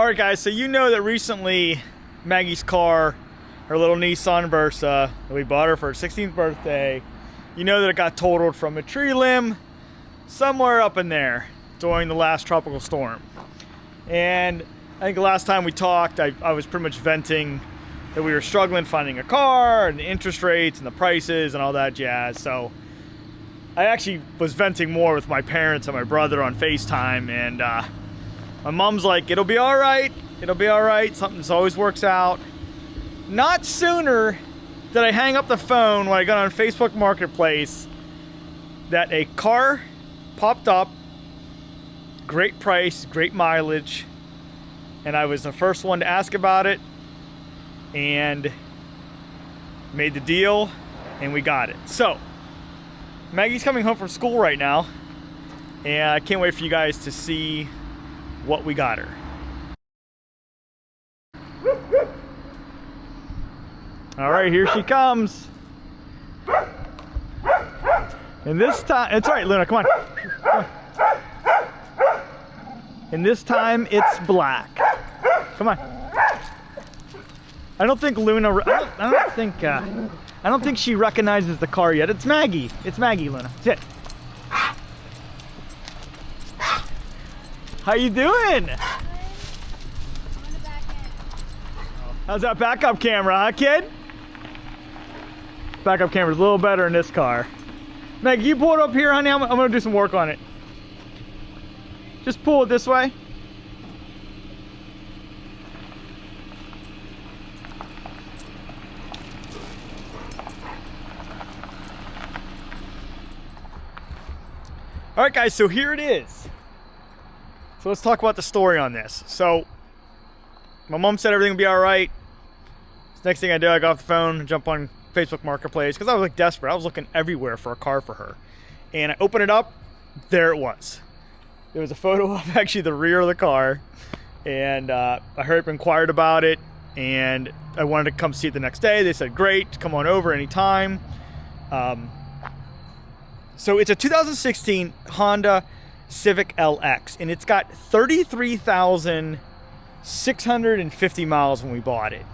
Alright guys, so you know that recently Maggie's car, her little Nissan Versa, that we bought her for her 16th birthday, you know that it got totaled from a tree limb somewhere up in there during the last tropical storm. And I think the last time we talked, I was pretty much venting that we were struggling finding a car and the interest rates and the prices and all that jazz. So I actually was venting more with my parents and my brother on FaceTime, and my mom's like, it'll be all right, something always works out. Not sooner did I hang up the phone when I got on Facebook Marketplace that a car popped up, great price, great mileage, and I was the first one to ask about it and made the deal, and we got it. So Maggie's coming home from school right now, and I can't wait for you guys to see what we got her. All right, here she comes. And this time, it's all right, Luna, come on. And this time it's black. Come on. I don't think Luna, I don't think she recognizes the car yet. It's Maggie. It's Maggie, Luna. Sit. How you doing? How's that backup camera, huh, kid? Backup camera's a little better in this car. Meg, you pull it up here, honey. I'm gonna do some work on it. Just pull it this way. All right, guys, so here it is. So let's talk about the story on this. So my mom said everything would be all right. Next thing I do, I got off the phone and jump on Facebook Marketplace because I was like desperate. I was looking everywhere for a car for her. And I opened it up, there it was. There was a photo of actually the rear of the car. And I heard inquired about it, and I wanted to come see it the next day. They said, great, come on over anytime. So it's a 2016 Honda Civic LX, and it's got 33,650 miles when we bought it.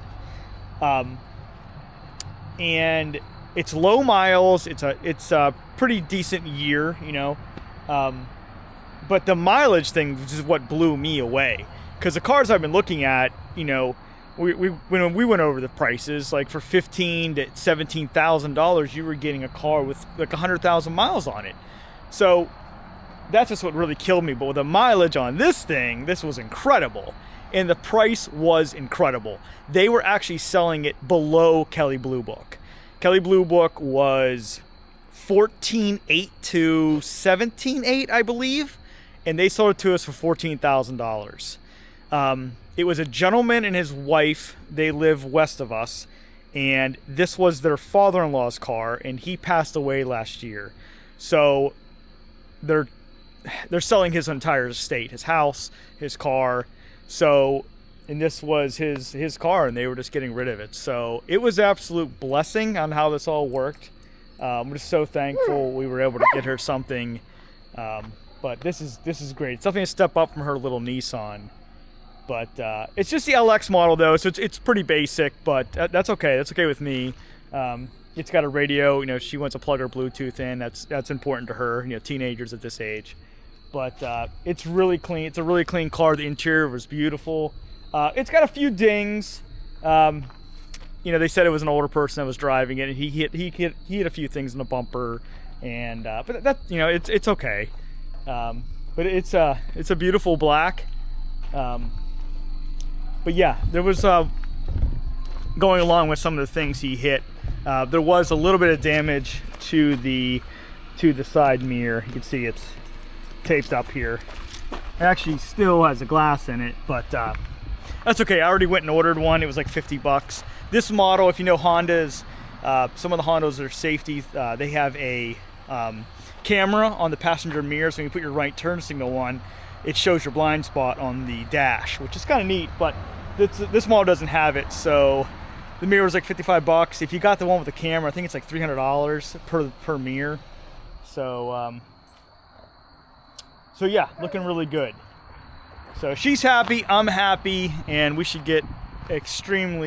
And it's low miles. It's a pretty decent year, you know. But the mileage thing is what blew me away, because the cars I've been looking at, you know, when we went over the prices, like for $15,000 to $17,000, you were getting a car with like 100,000 miles on it. So that's just what really killed me. But with the mileage on this thing, this was incredible. And the price was incredible. They were actually selling it below Kelley Blue Book. Kelley Blue Book was $14,800 to $17,800, I believe. And they sold it to us for $14,000. It was a gentleman and his wife. They live west of us. And this was their father-in-law's car. And he passed away last year. So they're selling his entire estate, his house, his car. So, and this was his car, and they were just getting rid of it. So it was an absolute blessing on how this all worked. I'm just so thankful we were able to get her something. But this is great. It's definitely a step up from her little Nissan. But it's just the LX model though, so it's pretty basic. But that's okay. That's okay with me. It's got a radio. You know, she wants to plug her Bluetooth in. That's important to her. You know, teenagers at this age. But it's really clean. It's a really clean car. The interior was beautiful. It's got a few dings. You know, they said it was an older person that was driving it, and he hit a few things in the bumper. And but that, you know, it's okay. But it's a beautiful black. But yeah, there was going along with some of the things he hit. There was a little bit of damage to the side mirror. You can see it's taped up here. It actually still has a glass in it, but that's okay. I already went and ordered one. It was like $50. This model, if you know Hondas, some of the Hondas are safety. They have a camera on the passenger mirror, so when you put your right turn signal on, it shows your blind spot on the dash, which is kind of neat. But this model doesn't have it, so the mirror was like $55. If you got the one with the camera, I think it's like $300 per mirror. So So yeah, looking really good. So she's happy, I'm happy, and we should get extreme,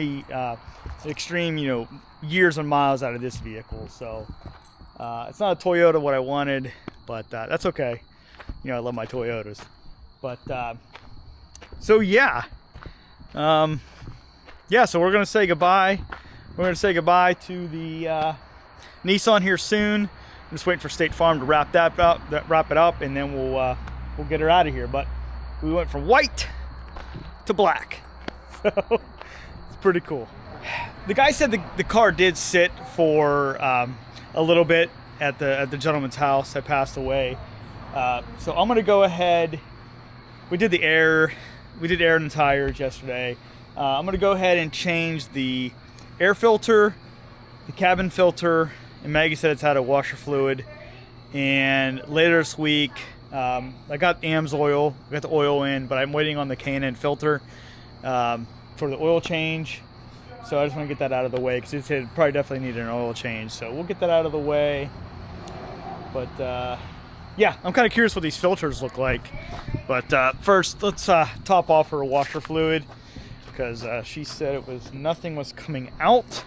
years and miles out of this vehicle. So it's not a Toyota what I wanted, but that's okay. I love my Toyotas. But so yeah, so we're gonna say goodbye. We're gonna say goodbye to the Nissan here soon. I'm just waiting for State Farm to wrap it up, and then we'll get her out of here. But we went from white to black, so it's pretty cool. The guy said the car did sit for a little bit at the gentleman's house that passed away. So I'm gonna go ahead. We did air in the tires yesterday. I'm gonna go ahead and change the air filter, the cabin filter, and Maggie said it's out of washer fluid. And later this week, I got AMS oil, I got the oil in, but I'm waiting on the K&N filter for the oil change. So I just want to get that out of the way because it probably definitely needed an oil change. So we'll get that out of the way. But yeah, I'm kind of curious what these filters look like. But first, let's top off her washer fluid because she said nothing was coming out.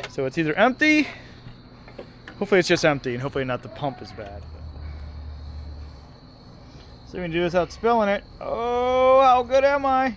So it's either empty. Hopefully it's just empty, and hopefully not the pump is bad. So we can do this without spilling it. Oh, how good am I?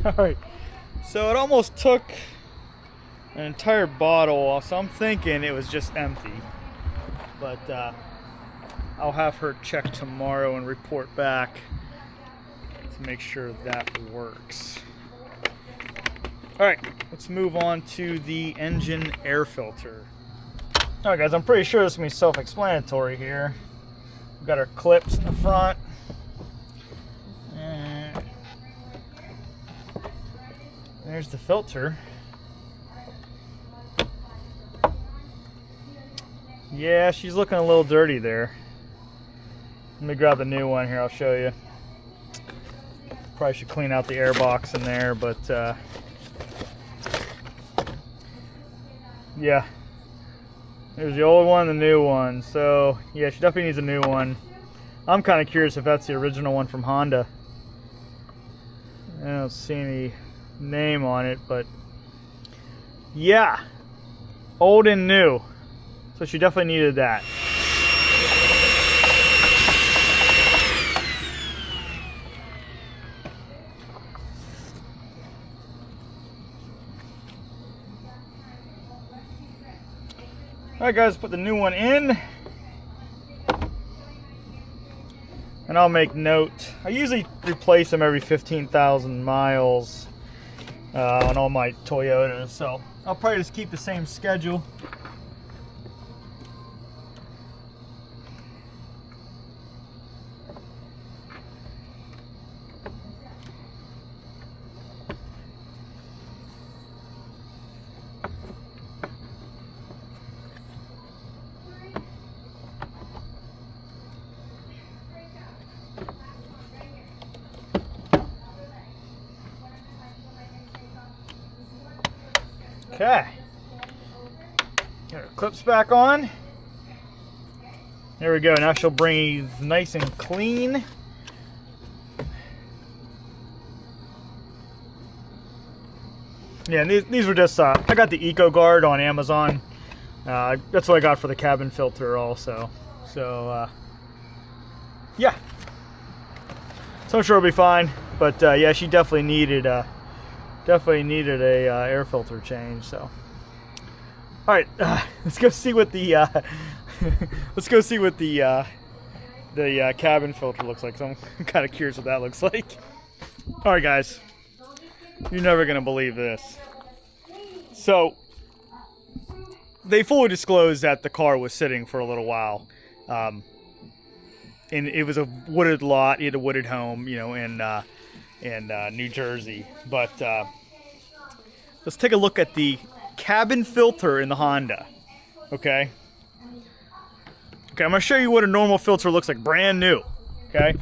Alright, so it almost took an entire bottle off, so I'm thinking it was just empty. But I'll have her check tomorrow and report back to make sure that works. Alright, let's move on to the engine air filter. Alright guys, I'm pretty sure this is going to be self-explanatory here. We've got our clips in the front. There's the filter. Yeah, she's looking a little dirty there. Let me grab the new one here, I'll show you. Probably should clean out the air box in there, but yeah. There's the old one, the new one. So yeah, she definitely needs a new one. I'm kind of curious if that's the original one from Honda. I don't see any name on it, but yeah, old and new. So she definitely needed that. Alright guys, put the new one in. And I'll make note. I usually replace them every 15,000 miles on all my Toyotas, so I'll probably just keep the same schedule. Okay, get our clips back on. There we go. Now she'll breathe nice and clean. Yeah, and these were just, I got the Eco Guard on Amazon. That's what I got for the cabin filter also. So, yeah. So I'm sure it'll be fine. But yeah, she definitely needed a air filter change. So, all right, let's go see what the cabin filter looks like. So I'm kind of curious what that looks like. All right, guys, you're never gonna believe this. So they fully disclosed that the car was sitting for a little while, And it was a wooded lot. He had a wooded home, you know, in New Jersey. But let's take a look at the cabin filter in the Honda. Okay. Okay, I'm gonna show you what a normal filter looks like, brand new. Okay.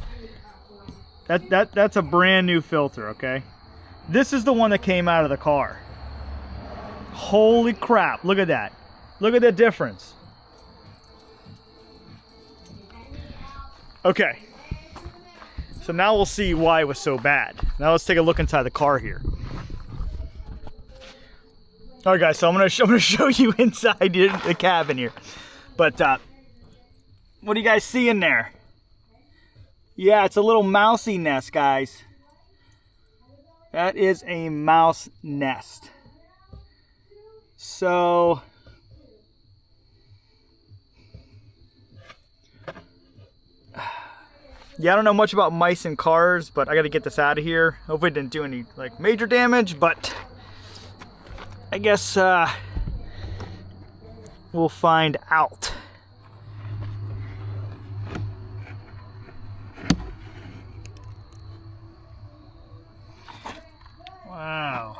That's a brand new filter. Okay. This is the one that came out of the car. Holy crap! Look at that. Look at the difference. Okay. So now we'll see why it was so bad. Now let's take a look inside the car here. All right, guys. So I'm gonna show you inside the cabin here. But what do you guys see in there? Yeah, it's a little mousy nest, guys. That is a mouse nest. So yeah, I don't know much about mice in cars, but I got to get this out of here. Hopefully it didn't do any like major damage, but I guess we'll find out. Wow.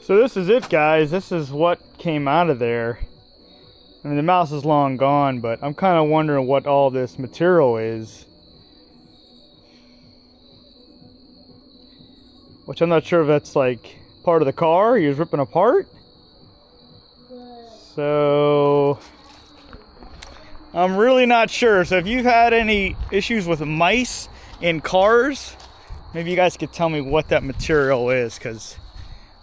So this is it, guys. This is what came out of there. I mean, the mouse is long gone, but I'm kind of wondering what all this material is. Which I'm not sure if that's like part of the car he was ripping apart. So I'm really not sure. So if you've had any issues with mice in cars, maybe you guys could tell me what that material is, because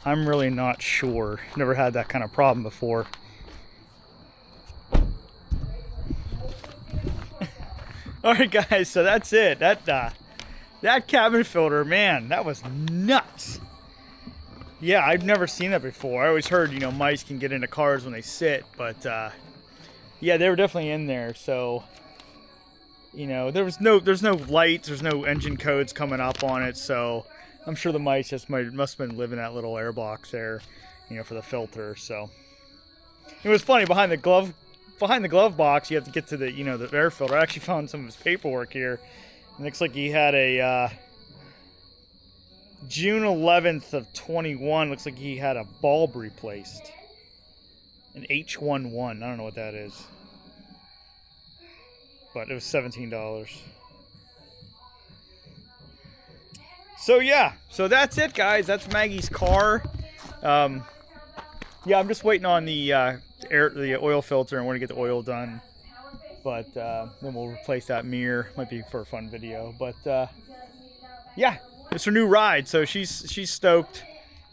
I'm really not sure. Never had that kind of problem before. All right, guys, so that's it. That cabin filter, man, that was nuts. Yeah, I've never seen that before. I always heard, you know, mice can get into cars when they sit, but yeah, they were definitely in there. So, you know, there's no lights, there's no engine codes coming up on it, so I'm sure the mice just must have been living in that little air box there, you know, for the filter. So it was funny, behind the glove box, you have to get to the, you know, the air filter. I actually found some of his paperwork here. It looks like he had a June 11th of 21. Looks like he had a bulb replaced, an H11. I don't know what that is, but it was $17. So yeah, so that's it, guys. That's Maggie's car. Yeah, I'm just waiting on the oil filter, and we're gonna get the oil done. But then we'll replace that mirror. Might be for a fun video. But yeah, it's her new ride, so she's stoked,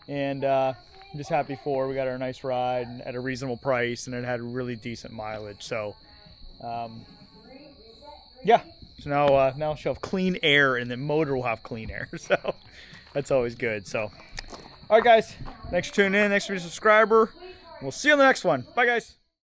and I'm just happy for her. We got her a nice ride at a reasonable price, and it had really decent mileage. So yeah. So now she'll have clean air, and the motor will have clean air. So that's always good. So all right, guys. Thanks for tuning in. Thanks for being a subscriber. We'll see you on the next one. Bye, guys.